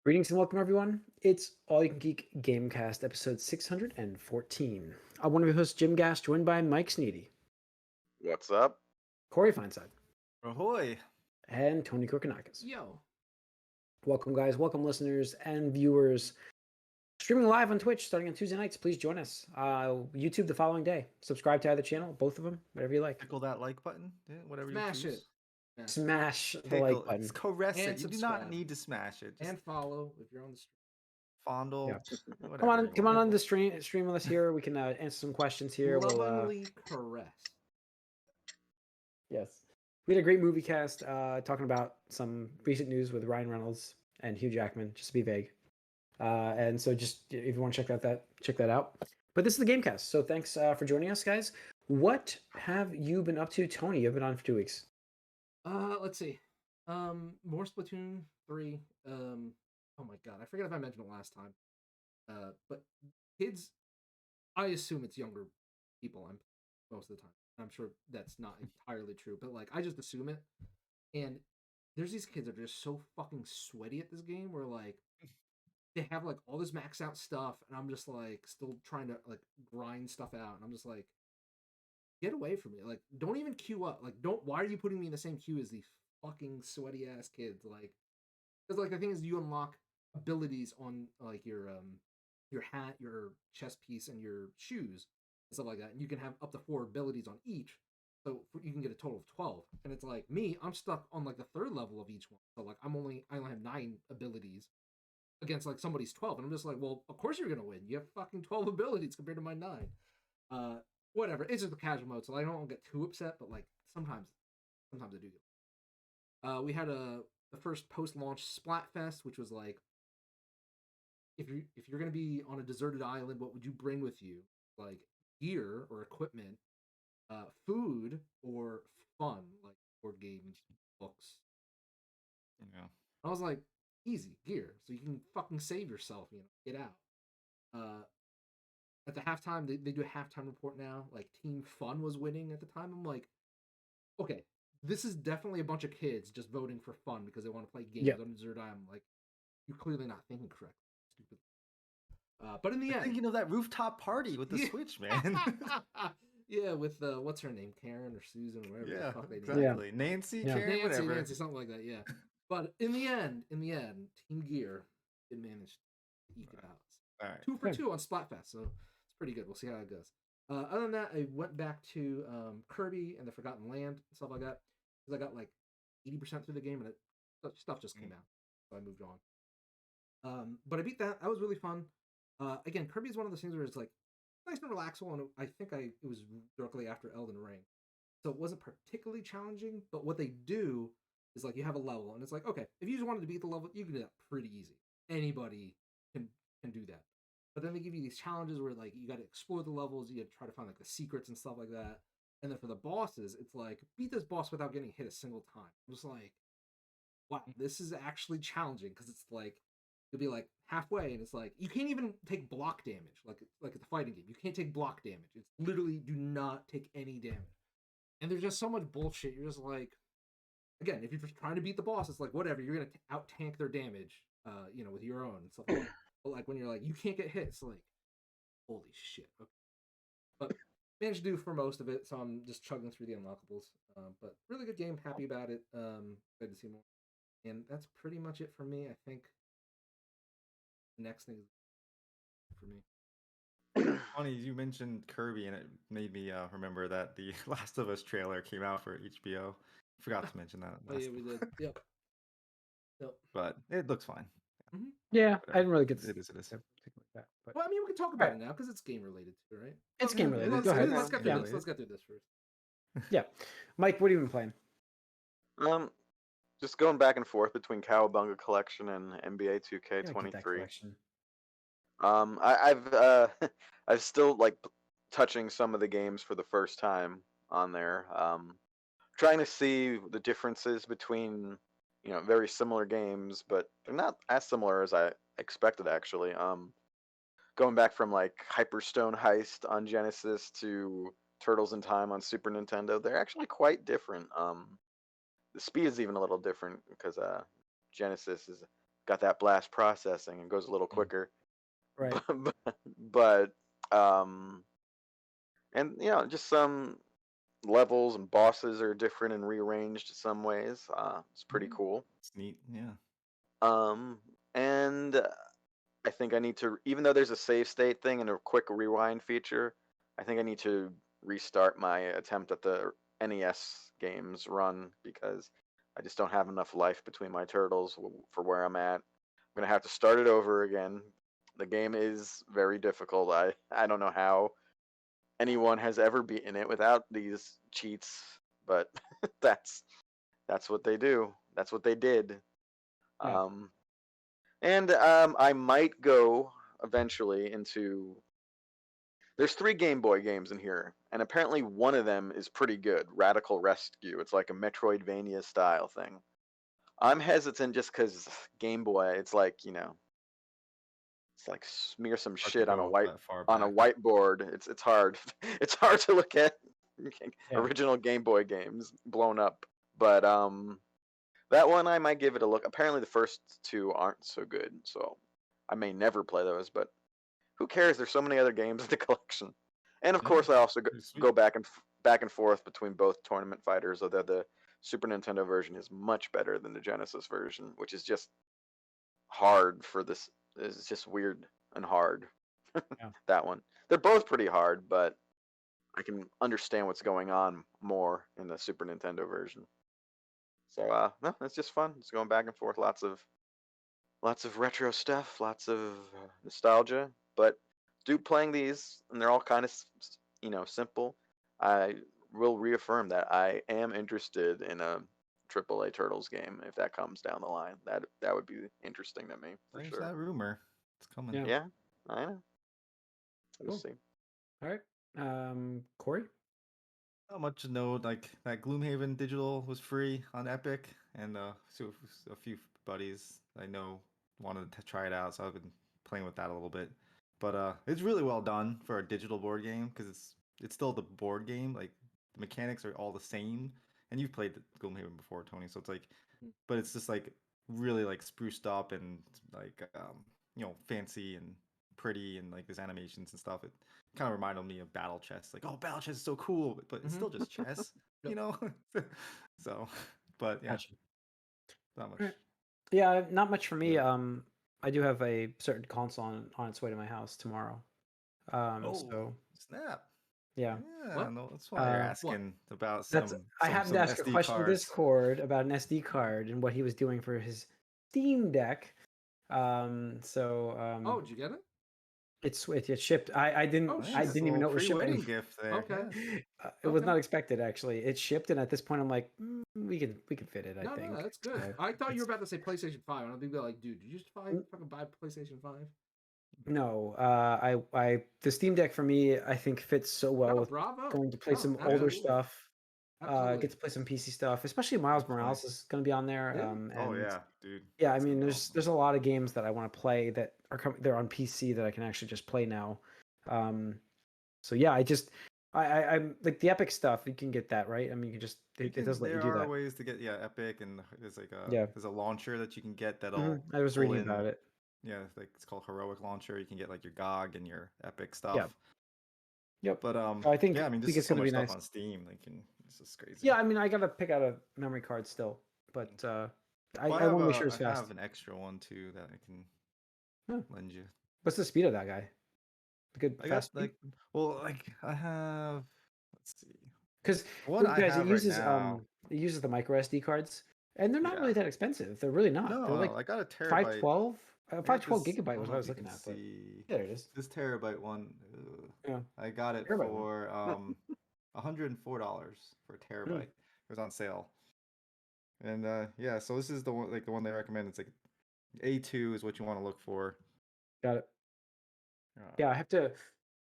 Greetings and welcome, everyone. It's All You Can Geek Gamecast, episode 614. I'm one of your hosts, Jim Gass, joined by Mike Sneedy, What's up? Corey Feinside, Ahoy! and Tony Korkanakis. Yo. Welcome, guys. Welcome, listeners and viewers. Streaming live on Twitch starting on Tuesday nights. Please join us. YouTube the following day. Subscribe to either channel, both of them, whatever you like. Tickle that like button. Yeah, whatever Smash you it. choose. Smash the Tickle. like button. Just caress And it. You do subscribe. not need to smash it. Just And follow if you're on the stream. fondle. Yeah. Whatever Come on, you come on want. the stream with us here. We can answer some questions here. Lovingly caress. Yes. We had a great movie cast talking about some recent news with Ryan Reynolds and Hugh Jackman, just to be vague. And so just if you want to check that out. But this is the Gamecast, so thanks for joining us, guys. What have you been up to, Tony? You've been on for 2 weeks. Let's see. More Splatoon 3. Oh my god, I forget if I mentioned it last time. But kids, I assume it's younger people most of the time. I'm sure that's not entirely true, but like I just assume it. And there's these kids that are just so fucking sweaty at this game where like they have like all this max out stuff and I'm just like still trying to like grind stuff out and I'm just like, get away from me. Like don't even queue up. Like why are you putting me in the same queue as these fucking sweaty ass kids? Like because like the thing is you unlock abilities on like your hat, your chest piece, and your shoes and stuff like that, and you can have up to 4 abilities on each. So you can get a total of 12. And it's like me, I'm stuck on like the 3rd level of each one. So like I only have 9 abilities against like somebody's 12, and I'm just like, well, of course you're gonna win. You have fucking 12 abilities compared to my 9. Whatever. It's just the casual mode, so I don't get too upset. But like sometimes I do. We had the first post-launch Splat Fest, which was like, if you're gonna be on a deserted island, what would you bring with you? Like gear or equipment, food or fun, like board games, books. Yeah. I was like, easy gear, so you can fucking save yourself. Get out. At the halftime, they do a halftime report now. Like Team Fun was winning at the time. I'm like, okay, this is definitely a bunch of kids just voting for fun because they want to play games on a desert island. Like, you're clearly not thinking correctly. Stupid. But in the end, thinking of that rooftop party with the Switch, man. yeah, with what's her name, Karen or Susan or whatever. Yeah, the fuck they exactly. name. Nancy, Karen, whatever. Nancy, something like that. Yeah. But in the end, Team Gear did manage to eke it out. All right. 2 for 2 on Splatfest, so it's pretty good. We'll see how it goes. Other than that, I went back to Kirby and the Forgotten Land and stuff like that because I got like 80% through the game and stuff just came out, so I moved on. But I beat that. That was really fun. Again, Kirby is one of those things where it's like nice and relaxful, and I think it was directly after Elden Ring, so it wasn't particularly challenging. But what they do is like you have a level, and it's like, okay, if you just wanted to beat the level, you can do that pretty easy. Anybody can do that. But then they give you these challenges where like you got to explore the levels, you got to try to find like the secrets and stuff like that. And then for the bosses, it's like beat this boss without getting hit a single time. I'm just like, wow, this is actually challenging because it's like you'll be like halfway, and it's like you can't even take block damage like at the fighting game. You can't take block damage. It's literally do not take any damage. And there's just so much bullshit. You're just like, again, if you're just trying to beat the boss, it's like whatever. You're gonna out tank their damage, with your own and stuff like that. But like when you're like you can't get hit, it's like holy shit. Okay. But managed to do for most of it, so I'm just chugging through the unlockables. But really good game. Happy about it. Glad to see more. And that's pretty much it for me. I think the next thing is for me. Funny, you mentioned Kirby, and it made me remember that the Last of Us trailer came out for HBO. Forgot to mention that. Oh yeah, we did. Yep. But it looks fine. Mm-hmm. Yeah, I didn't really get to it is. That, but... Well, I mean, we can talk about it now because it's game related too, right? It's game related. Let's, Go ahead. Let's get through this. Let's get through this first. Yeah, Mike, what have you been playing? Just going back and forth between Cowabunga Collection and NBA 2K23. I've still like touching some of the games for the first time on there. Trying to see the differences between very similar games, but they're not as similar as I expected actually. Going back from like Hyperstone Heist on Genesis to Turtles in Time on Super Nintendo, they're actually quite different. The speed is even a little different because Genesis has got that blast processing and goes a little quicker. Right. But and just some levels and bosses are different and rearranged in some ways. It's pretty cool. It's neat. Yeah. And I think I need to, even though there's a save state thing and a quick rewind feature, I think I need to restart my attempt at the NES games run because I just don't have enough life between my turtles for where I'm at. I'm gonna have to start it over again. The game is very difficult. I don't know how anyone has ever beaten it without these cheats, but that's what they do. That's what they did. Yeah. And I might go eventually into. There's 3 Game Boy games in here, and apparently one of them is pretty good. Radical Rescue. It's like a Metroidvania style thing. I'm hesitant just because Game Boy. It's like it's like smear some Hard to shit on a go that far on a back. whiteboard. It's hard. It's hard to look at Yeah. original Game Boy games blown up. But that one I might give it a look. Apparently the first 2 aren't so good, so I may never play those. But who cares? There's so many other games in the collection. And of Yeah, course, I also pretty sweet. go back and forth between both Tournament Fighters, although the Super Nintendo version is much better than the Genesis version, which is just hard for this. It's just weird and hard. Yeah. That one. They're both pretty hard, but I can understand what's going on more in the Super Nintendo version. So no, it's just fun. It's going back and forth. Lots of retro stuff, lots of nostalgia. But playing these, and they're all kind of simple. I will reaffirm that I am interested in a AAA Turtles game if that comes down the line. That would be interesting to me for There's sure. that rumor. It's coming. Yeah. Yeah, I know. We'll Cool. see. All right. Corey? Not much to know. Like that Gloomhaven digital was free on Epic, and so a few buddies I know wanted to try it out, so I've been playing with that a little bit. But it's really well done for a digital board game because it's still the board game. Like the mechanics are all the same, and you've played Gloomhaven before, Tony. So it's like, but it's just like really like spruced up and like fancy and pretty and like there's animations and stuff. It kind of reminded me of Battle Chess. Like, oh, Battle Chess is so cool, but it's still just chess, Yep. you know. So, but yeah, Gotcha. not much. Right. Yeah, not much for me. Yeah. I do have a certain console on its way to my house tomorrow. So Snap. yeah. Yeah, What? no, that's why you're What? asking about That's I some happened to ask a SD question in cards. Discord about an SD card and what he was doing for his Steam Deck. Oh, did you get it? It shipped. I didn't Oh, I shit. didn't even know it was pre-wedding shipping. gift there. Okay. Yeah. It was Okay. not expected actually. It shipped, and at this point, I'm like, we can fit it. I No, think. that's good. I thought you were about to say PlayStation 5. I don't think they're like, dude, did you just fucking buy PlayStation 5? No, the Steam Deck for me, I think fits so well No, with bravo. going to play No, some older absolutely. stuff. Absolutely. Get to play some PC stuff, especially Miles Definitely. Morales is going to be on there. Yeah. Oh And yeah, dude. yeah, I That's mean, gonna be there's awesome. a lot of games that I want to play that are they're on PC that I can actually just play now. So yeah, I'm like the Epic stuff. You can get that, right? I mean, you can just it does let you There do are that. ways to get Epic, and there's like Yeah. there's a launcher that you can get that'll I was pull reading in. about it. Yeah, it's called Heroic Launcher. You can get like your GOG and your Epic stuff. Yeah. Yep. But I think yeah, I mean, think just it's so gonna much be stuff nice. on Steam. Like, it's just crazy. Yeah, I mean, I gotta pick out a memory card still, but Well, I want to make sure it's I fast. have an extra one too that I can Huh. lend you. What's the speed of that guy? Good I got fast speed? I have. Let's see. Because What I guys, have right now. it uses the micro SD cards, and they're not really that expensive. They're really not. No, They're like I got a terabyte. 512. I got 512 this- gigabyte I don't was know what I if was you looking can at. But see. yeah, there it is. This terabyte one. Yeah. I got it Terabyte for $104 for a terabyte. It was on sale. And yeah, so this is the one they recommend. It's like A2 is what you want to look for. Got it. Yeah, I have to.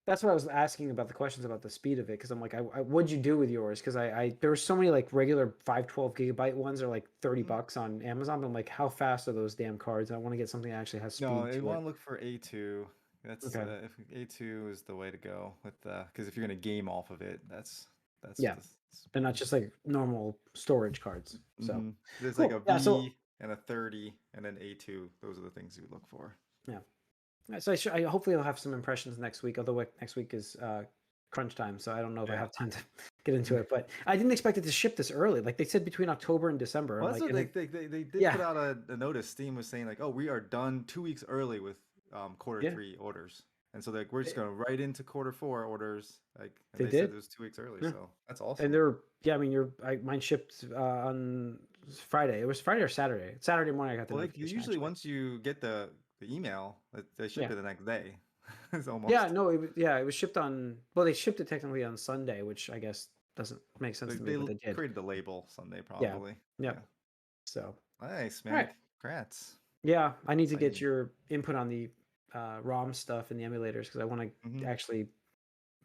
That's what I was asking about the questions about the speed of it, because I'm like, what'd you do with yours? Because there were so many like regular 512 gigabyte ones are like $30 on Amazon. But I'm like, how fast are those damn cards? I want to get something that actually has speed. No, to you it. want to look for A2. That's Okay. if A2 is the way to go with because if you're gonna game off of it, that's Yeah. the and not just like normal storage cards. So There's cool. like a V. Yeah, so and a 30, and then A2. Those are the things you would look for. So I hopefully I'll have some impressions next week. Although next week is crunch time, so I don't know if I Yeah. have time to get into it. But I didn't expect it to ship this early. Like they said, between October and December. Well, that's like, what they did Yeah. put out a notice. Steam was saying like, oh, we are done 2 weeks early with quarter Yeah. 3 orders, and so like we're just going right into quarter 4 orders. Like and They they said did? it was 2 weeks early, Yeah. so that's awesome. And I mean, mine shipped on Friday. It was Friday or Saturday. Saturday morning, I got the Well, notification. usually actually. once you get the email, they ship Yeah. it the next day. It's almost. Yeah, no, it was shipped on. Well, they shipped it technically on Sunday, which I guess doesn't make sense to me, but they did. Created the label Sunday probably. Yeah. So Nice, man. Alright. Congrats. yeah, I need to get Exciting. your input on the ROM stuff and the emulators because I want to Mhm. actually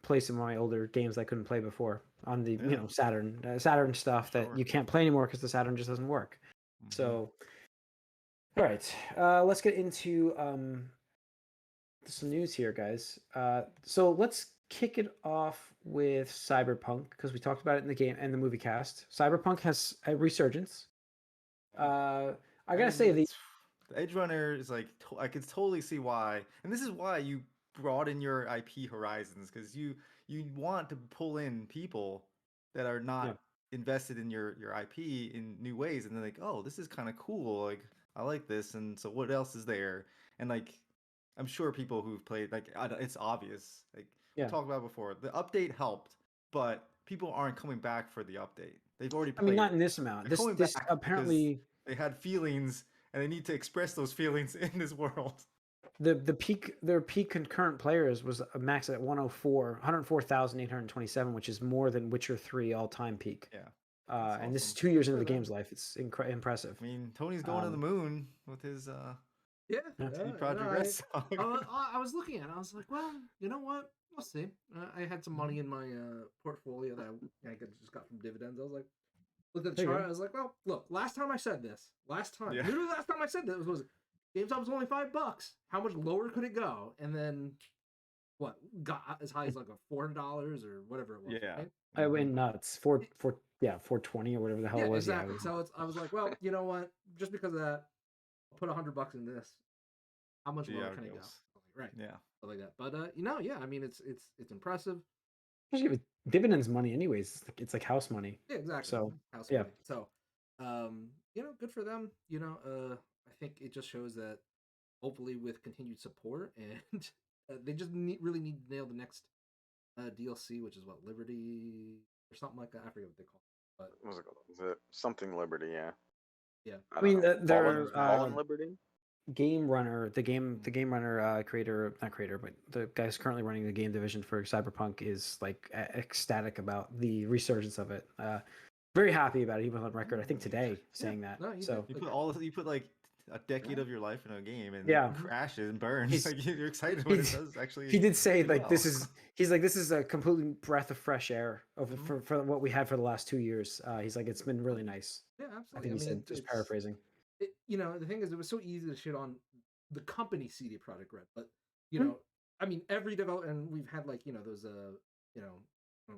play some of my older games I couldn't play before on the Yeah. Saturn stuff that Sure. you can't play anymore because the Saturn just doesn't work. Mhm. So, all right, let's get into some news here, guys. So let's kick it off with Cyberpunk because we talked about it in the game and the movie cast. Cyberpunk has a resurgence. I gotta say the Edgerunner is like I could totally see why, and this is why you broaden your IP horizons because you want to pull in people that are not invested in your IP in new ways, and they're like, oh, this is kind of cool. Like I like this, and so what else is there? And like I'm sure people who've played it's obvious. Like we talked about before, the update helped, but people aren't coming back for the update. They've already I played. mean, not in this amount. They're coming This back apparently they had feelings and they need to express those feelings in this world. their peak concurrent players was a max at 104,827, which is more than Witcher 3 all time peak. Yeah. And this is awesome. 2 years into Good the for game's life. It's impressive. I mean, Tony's going to the moon with his Yeah. CD Projekt Red song. I was looking at it. I was like, well, you know what? We'll see. I had some money in my portfolio that I just got from dividends. I was like, looked at the There you chart. go. I was like, well, look, last time I said this, Yeah. literally last time I said this was GameStop was only $5. How much lower could it go? And then what got as high as like a $400 or whatever it was. Yeah. Right? I went nuts. 420 or whatever the hell Yeah, it was. exactly. Yeah, So I was like, well, you know what? Just because of that, I'll put $100 in this. How much See lower how it can it go? goes. Right. Yeah. Stuff like that. But yeah, I mean, it's impressive. especially with dividends money, anyways. It's like house money. Yeah, exactly. So House yeah. money. So, good for them. I think it just shows that hopefully with continued support and they just really need to nail the next DLC, which is what Liberty or something like that. I forget what they call it. But What was it called? Is it something Liberty? Yeah. yeah, I mean, don't know. they're, Fallen Liberty. Game Runner, the Game Runner creator, not creator, but the guy who's currently running the game division for Cyberpunk is like ecstatic about the resurgence of it. Very happy about it. He went on record, I think today, saying that. No, he So did. You put like a decade of your life in a game and Yeah. it crashes and burns. He's- Like you're excited when it does actually. he did say do like well. this is a complete breath of fresh air over for what we had for the last 2 years. He's like, it's been really nice. Yeah, I absolutely. think he said, just paraphrasing. The thing is, it was so easy to shit on the company CD Projekt Red, but Hmm. I mean, every developer, and we've had like those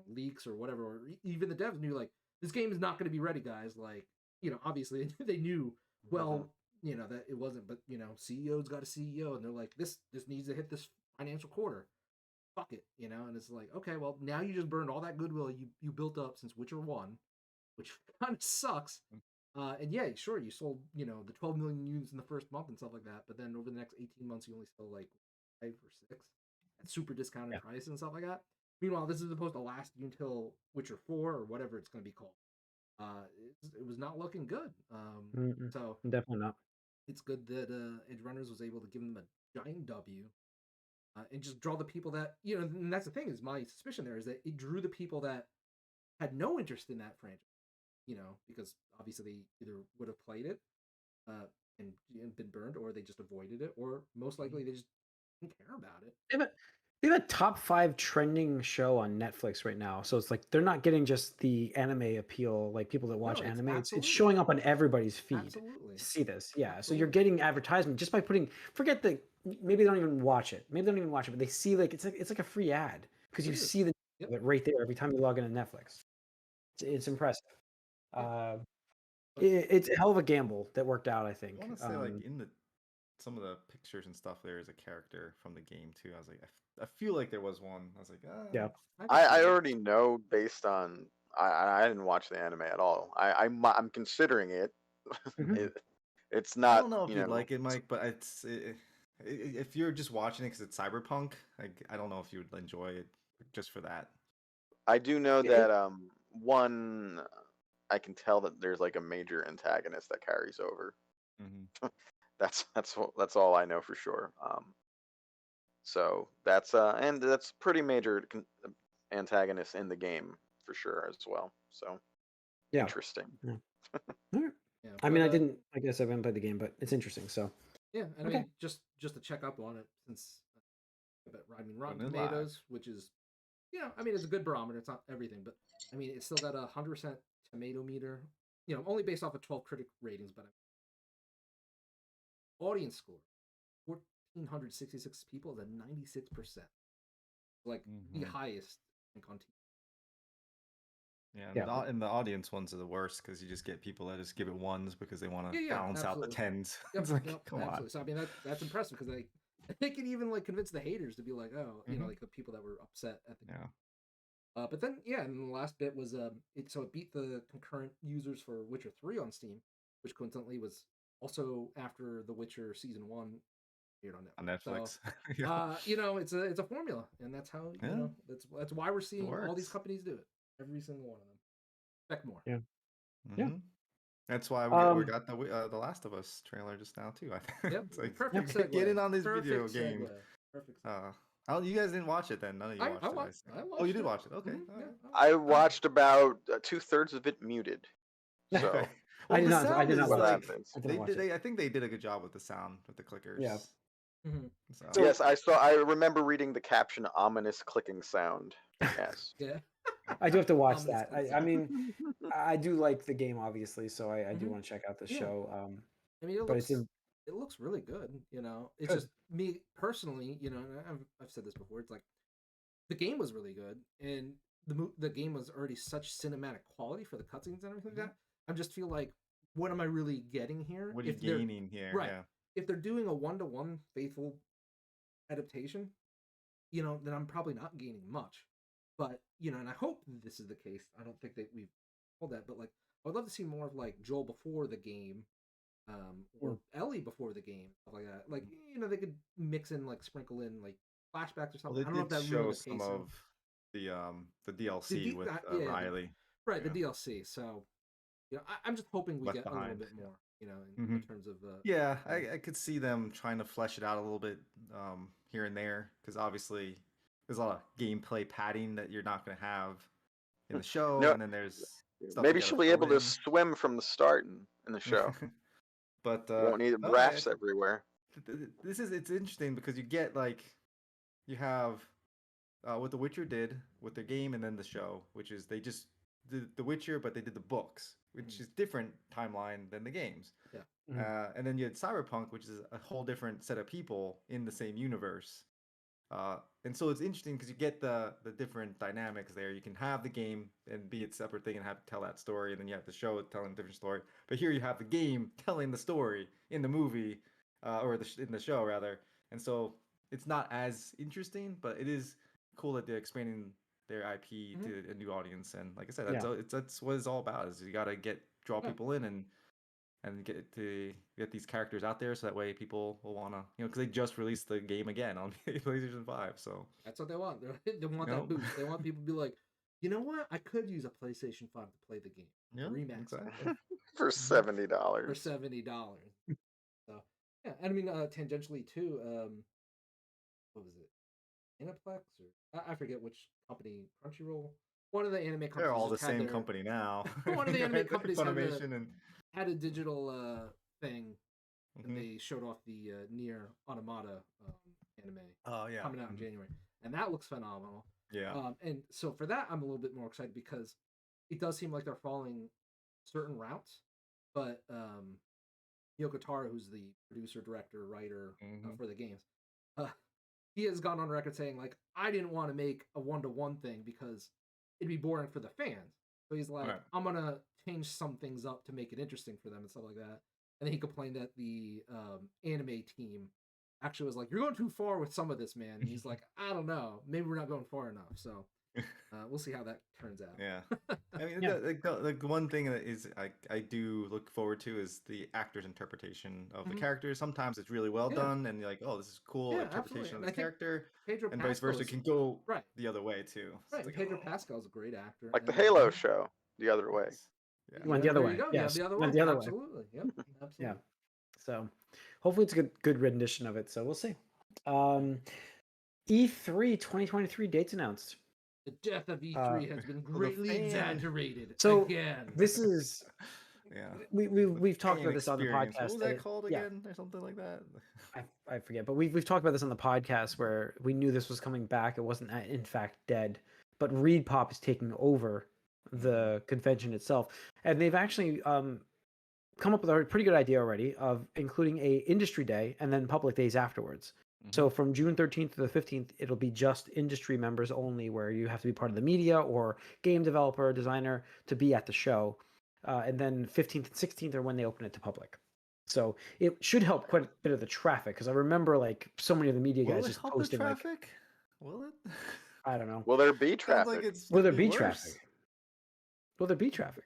leaks or whatever, or even the devs knew like this game is not going to be ready, guys. Like obviously they knew well, that it wasn't, but CEO's got a CEO, and they're like, this needs to hit this financial quarter. Fuck it, and it's like, okay, well now you just burned all that goodwill you built up since Witcher 1, which kind of sucks. And yeah, sure, you sold, the 12 million units in the first month and stuff like that, but then over the next 18 months, you only sell like 5 or 6 at super discounted price and stuff like that. Meanwhile, this is supposed to last you until Witcher 4 or whatever it's going to be called. It was not looking good. So Definitely not. it's good that Edgerunners was able to give them a giant W and just draw the people that, and that's the thing is my suspicion there is that it drew the people that had no interest in that franchise. Because obviously they either would have played it and been burned, or they just avoided it, or most likely they just didn't care about it. They have a top 5 trending show on Netflix right now, so it's like they're not getting just the anime appeal, like people that watch anime. It's showing up on everybody's feed. Absolutely. To see this, yeah. So you're getting advertisement just by putting. Forget the maybe they don't even watch it. Maybe they don't even watch it, but they see like it's like a free ad because you see the of it right there every time you log into Netflix. It's impressive. It's a hell of a gamble that worked out, I I think. want to say like in the some of the pictures and stuff, there is a character from the game too. I was like, I feel like there was one. I was like, Yeah. I already know based on I didn't watch the anime at all. I'm considering it. Mhm. It's I not, don't know if you you'd know, like it, Mike, but if you're just watching it because it's Cyberpunk, I don't know if you would enjoy it just for that. I do know It- that one I can tell that there's like a major antagonist that carries over. Mm-hmm. That's all I know for sure. So and that's pretty major antagonist in the game for sure as well. So Yeah. interesting. Yeah. All right. Yeah, I mean, but, I guess I haven't played the game, but it's interesting. So yeah, and I Okay. mean, just to check up on it, since Rotten Putting it live. Tomatoes, which is, I mean, it's a good barometer. It's not everything, but I mean, it's still got 100% tomato meter. Only based off of 12 critic ratings, but audience score, 1,466 people is a 96%, like the Mhm. highest on TV. Yeah, Yeah. and the audience ones are the worst because you just get people that just give it ones because they want to Yeah, balance out the absolutely. tens. Yep, It's like, yep, come absolutely. on. So I mean, that's impressive because they can even like convince the haters to be like, oh, Mhm. like the people that were upset at the. Yeah. But then, yeah, and the last bit was it beat the concurrent users for Witcher 3 on Steam, which coincidentally was also after The Witcher season 1 here on On Netflix. Netflix. So, Yeah. it's a formula, and that's how Yeah. that's why we're seeing all these works. companies do it. Every single one of them. Expect more. Yeah. Yeah. Mhm. That's why we Um, got the Last of Us trailer just now too. I think Yep. it's like Perfect get segue. in on this Perfect video segue. game. Perfect segue. Oh, you guys didn't watch it then. None of you I watched it. watched. see. I Oh, watched you did it. watch it. Okay. Mhm, All yeah, right. I watched about 2/3 of it muted. So Okay. I Well, did the not. I sound did not is what watch like it. happens? I didn't watch it. I think they did a good job with the sound with the clickers. Yeah. Mhm. So- Yes, I remember reading the caption ominous clicking sound. Yes. Yeah. I do have to watch Ominous that. click I mean, I do like the game, obviously, so I do Mhm. want to check out the Yeah. show. I mean, But it's in, it looks really good. It's Good. just me personally. And I've said this before. It's like the game was really good, and the game was already such cinematic quality for the cutscenes and everything like that. I just feel like, what am I really getting here? What are you If they're gaining here? right, Yeah. if they're doing a 1-to-1 faithful adaptation, then I'm probably not gaining much. But and I hope this is the case. I don't think that we've told that, but like I'd love to see more of like Joel before the game, or Ellie before the game, stuff like that. Like they could mix in like sprinkle in like flashbacks or Well, something. they I don't know if did that ruined show the some pacing. of the DLC with Yeah, Riley. right, Yeah. the DLC. So I'm just hoping we Left get a little behind, bit yeah. more. In Mhm. terms of Yeah, I could see them trying to flesh it out a little bit here and there because obviously there's a lot of gameplay padding that you're not going to have in the show, No, and then there's stuff maybe you got she'll to be throw able to in. swim from the start in the show. But You won't need no, rafts everywhere. it's interesting because you get like you have what The Witcher did with their game and then the show, which is they just did The Witcher, but they did the books, which is different timeline than the games. Yeah. Mhm. And then you had Cyberpunk, which is a whole different set of people in the same universe. And so it's interesting because you get the different dynamics there. You can have the game and be its separate thing and have to tell that story, and then you have the show telling a different story. But here you have the game telling the story in the movie, or in the show rather. And so it's not as interesting, but it is cool that they're expanding their IP to a new audience. And like I said, Yeah. that's what it's all about. Is you got to draw Yeah. people in and get these characters out there so that way people will want to because they just released the game again on PlayStation 5, so That's what they want. They want Yep. that boost. They want people to be like, you know what? I could use a PlayStation 5 to play the game. yeah, Remax exactly. For $70. for $70. So yeah, and I mean tangentially too. What was it? Aniplex or I forget which company. Crunchyroll. One of the anime companies. They're all the just had same their- company now. One of the anime companies Funimation and had a digital thing, and Mhm. they showed off the Near Automata anime oh yeah, coming out in January, and that looks phenomenal. yeah. And so for that, I'm a little bit more excited because it does seem like they're following certain routes. But Yoko Taro, who's the producer, director, writer Mhm. for the games, he has gone on record saying like, I didn't want to make a 1-to-1 thing because it'd be boring for the fans. So he's like, Right. I'm gonna change some things up to make it interesting for them and stuff like that. And then he complained that the anime team actually was like, "You're going too far with some of this, man." And he's like, "I don't know. Maybe we're not going far enough." So we'll see how that turns out. Yeah. I mean, Yeah. the one thing that is I do look forward to is the actor's interpretation of the Mhm. characters. Sometimes it's really well Yeah. done, and you're like, oh, this is cool Yeah, interpretation absolutely. of And this I think character, Pedro and vice versa. It Pascal's can go right, the other way too. So right. it's And like, Pedro oh, Pascal's a great actor. Like the And Halo show, the other way. yes. Yeah. Went the other there way. you go. Yes. Yeah, the other Went way. the other way. Absolutely. Yep. Absolutely. Yeah. So hopefully it's a good rendition of it. So we'll see. E3 2023 dates announced. The death of E3 has been for the greatly fan. exaggerated So again. this is Yeah. we've talked Fan about this on the experience. podcast. What was that called yeah. again, or something like that? I forget, but we've talked about this on the podcast where we knew this was coming back. It wasn't in fact dead, but Reedpop is taking over the convention itself, and they've actually come up with a pretty good idea already of including a industry day and then public days afterwards. So from June 13th to the 15th, it'll be just industry members only, where you have to be part of the media or game developer, designer to be at the show. And then 15th and 16th are when they open it to public. So it should help quite a bit of the traffic, because I remember like so many of the media Will guys it just help the posting like, traffic? Will it? I don't know. Will there be Sounds traffic? like it's Will there gonna be worse. traffic? Will there be traffic?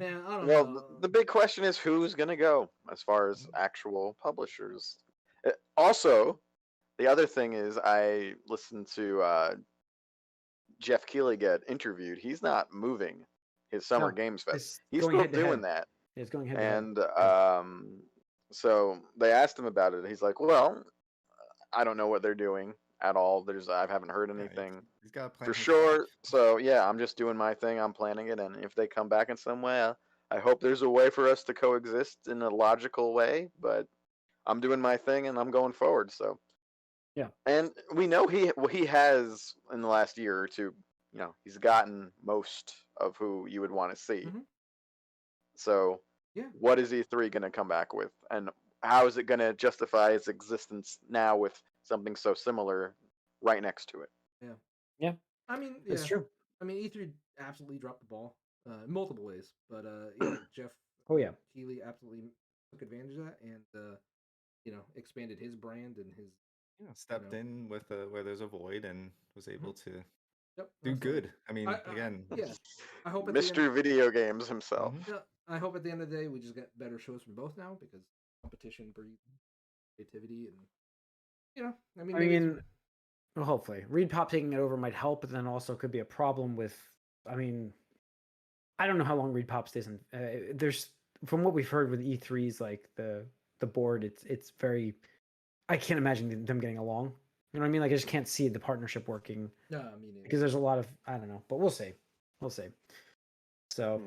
Man, I don't Well, know. the big question is who's going to go as far as actual publishers. Also, the other thing is I listened to Jeff Keighley get interviewed. He's not moving his Summer No, Games Fest. it's He's going still head to doing head. that. It's going head to head. And so they asked him about it. He's like, "Well, I don't know what they're doing at all. I haven't heard Yeah, anything he's got to plan for his sure. stuff. So yeah, I'm just doing my thing. I'm planning it, and if they come back in some way, I hope there's a way for us to coexist in a logical way. But I'm doing my thing, and I'm going forward. So Yeah. and we know he has in the last year or two. You know, he's gotten most of who you would want to see. Mhm. So Yeah. what is E3 going to come back with, and how is it going to justify its existence now with something so similar right next to it? I mean, It's yeah. true. I mean, E3 absolutely dropped the ball in multiple ways, but yeah, Jeff Oh yeah. Keighley absolutely took advantage of that and expanded his brand and his Stepped know. in with where there's a void and was able to yep, do absolutely. good. I mean, I- again, Yeah, I hope at the end, Mr. Video Games himself. Mhm. yeah, I hope at the end of the day we just get better shows from both now because competition breeds creativity and I mean, I maybe mean, well, hopefully Reedpop taking it over might help, but then also could be a problem with. I mean, I don't know how long Reedpop stays in. There's from what we've heard with E3s, like the board, it's very. I can't imagine them getting along. You know what I mean? Like I just can't see the partnership working no, I mean, because there's a lot of I don't know, but we'll see. We'll see. So,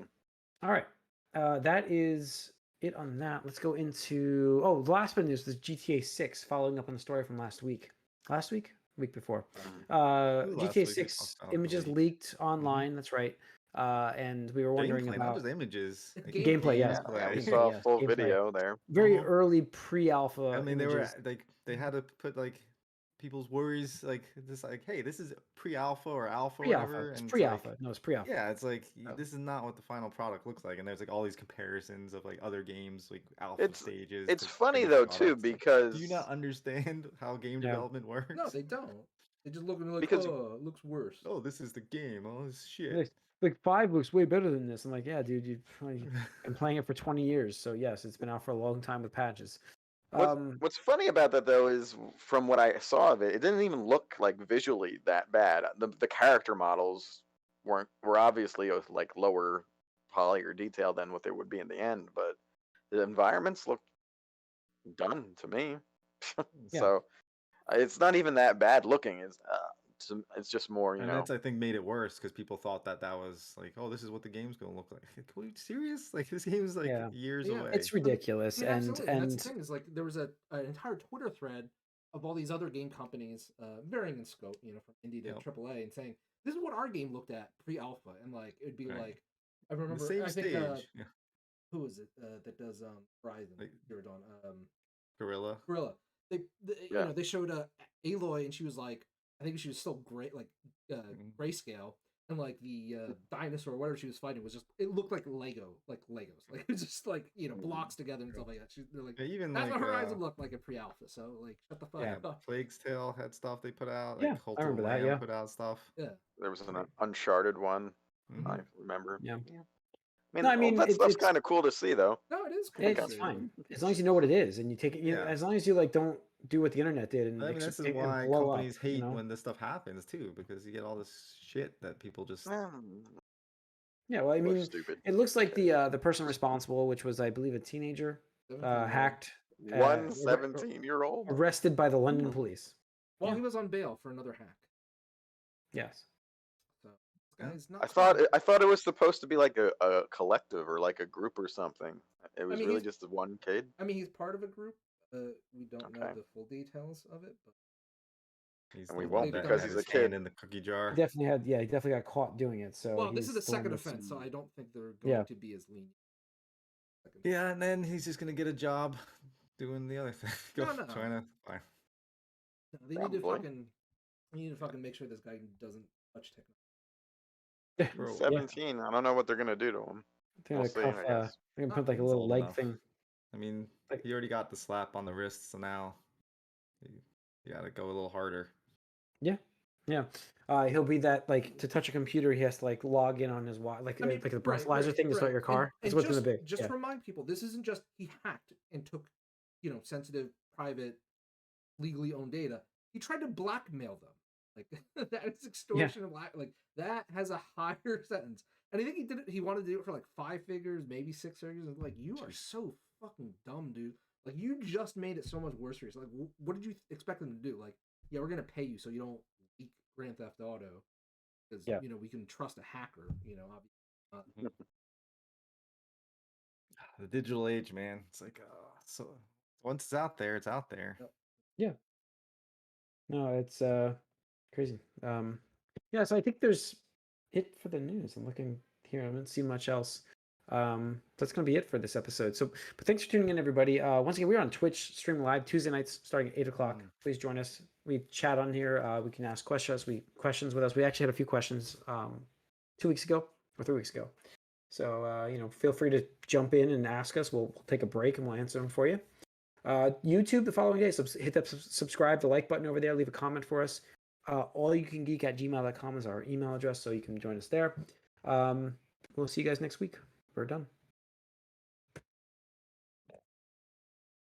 all right, that is it on that. Let's go into the last bit of news is GTA 6, following up on the story from last week. Last week, week before. Last GTA week we 6 talked about the images leak. leaked online. That's right. And we were wondering Gameplay, not about just images. It's like gameplay. Yes, Yeah, we gameplay, saw a yes, full gameplay. video there. Very Uh-huh. early pre-alpha. I mean, images. they had to put like people's worries like this, like, hey, this is pre-alpha or alpha, or pre-alpha. whatever. It's And pre-alpha. like, No, it's pre-alpha. yeah, it's like Oh. this is not what the final product looks like, and there's like all these comparisons of like other games, like alpha It's stages. it's to funny finished though products. too Like, because do you not understand how game Yeah. development works? no, they don't. They just look at me like, Because- oh, it looks worse. Oh, this is the game. Oh, this shit. Like 5 looks way better than this. I'm like, yeah, dude, you've been playing it for 20 years, so yes, it's been out for a long time with patches. What's funny about that though is from what I saw of it, it didn't even look like visually that bad. The character models were obviously of like lower poly or detail than what they would be in the end, but the environments look done to me. Yeah. So it's not even that bad looking. It's just more, you And know. that's, I think, made it worse because people thought that was like, oh, this is what the game's gonna look like. Are you serious? Like this game is like Yeah. years Yeah, away. It's ridiculous, I mean, absolutely. and That's the thing is like there was an entire Twitter thread of all these other game companies, varying in scope, from indie to Yep. AAA, and saying this is what our game looked at pre-alpha, and like it'd be Right. like I On remember the same I think stage. Yeah. who is it that does Horizon Like- Zero Dawn Gorilla. Gorilla. They Yeah. they showed Aloy and she was like I think she was still great like Mhm. grayscale, and like the dinosaur, or whatever she was fighting, was just it looked like Legos, like it was just like blocks together and stuff like that. They're like, Yeah, even that's like what Horizon looked like in pre-alpha. So like, shut the fuck yeah, up. Plague's Tale had stuff they put out. Yeah, Like Cult I of the remember that, Lamb yeah. put out stuff. Yeah, There was an Uncharted one. Mhm. I remember. Yeah. I mean, No, I all mean, that stuff's it's kind of cool to see, though. no, it is cool. it's That's fine as long as you know what it is and you take it. You know, Yeah. as long as you like don't do what the internet did and I mean, this is and why blow companies up, you hate know? when this stuff happens too, because you get all this shit that people just. Yeah, well, I People are mean, stupid. it looks like the person responsible, which was I believe a teenager, 17-year-old. hacked, One arre- 17-year-old. arrested by the London police. Well, Yeah. he was on bail for another hack. Yes. So this guy's not. I thought smart. I thought it was supposed to be like a collective or like a group or something. It was mean, really he's- just the one kid. I mean, he's part of a group. We don't know Okay. the full details of it, but He's And we the won't one that because had he's his a kid. hand in the cookie jar. He definitely got caught doing it. So well, this is he's a the one second that's- offense, so I don't think they're going Yeah. to be as lenient. Yeah, and then he's just gonna get a job doing the other thing. No. Trying to. Fine. They need to Probably. fucking make sure this guy doesn't touch technology. Bro, Yeah. 17. I don't know what they're gonna do to him. They're We'll gonna see, cuff, I guess. they're gonna put like a He's little old leg enough. thing. I mean, Like- he already got the slap on the wrist, so now you gotta go a little harder. Yeah. He'll be that like to touch a computer. He has to like log in on his like I mean, like the right, breathalyzer thing to start your car. That's what's just, gonna be. Just Yeah. to remind people, this isn't just he hacked and took, sensitive, private, legally owned data. He tried to blackmail them. Like that is extortion of like that has a higher sentence. And I think he did it. He wanted to do it for like 5 figures, maybe 6 figures. And like, you are so fucking dumb, dude. Like you just made it so much worse for yourself. Like, what did you expect them to do? Like, yeah, we're gonna pay you so you don't leak Grand Theft Auto because Yeah. we can trust a hacker. Obviously. The digital age, man. It's like, so once it's out there, it's out there. Yep. No, it's crazy. Yeah, so I think there's it for the news. I'm looking here. I haven't seen much else. That's gonna be it for this episode. So, but thanks for tuning in, everybody. Once again, we're on Twitch, stream live Tuesday nights starting at 8 o'clock. Please join us. We chat on here. We can ask questions with us. We actually had a few questions 2 weeks ago or 3 weeks ago. So feel free to jump in and ask us. We'll take a break and we'll answer them for you. YouTube the following day. So hit that subscribe, the like button over there. Leave a comment for us. allyoucangeek@gmail.com is our email address, so you can join us there. We'll see you guys next week. We're done.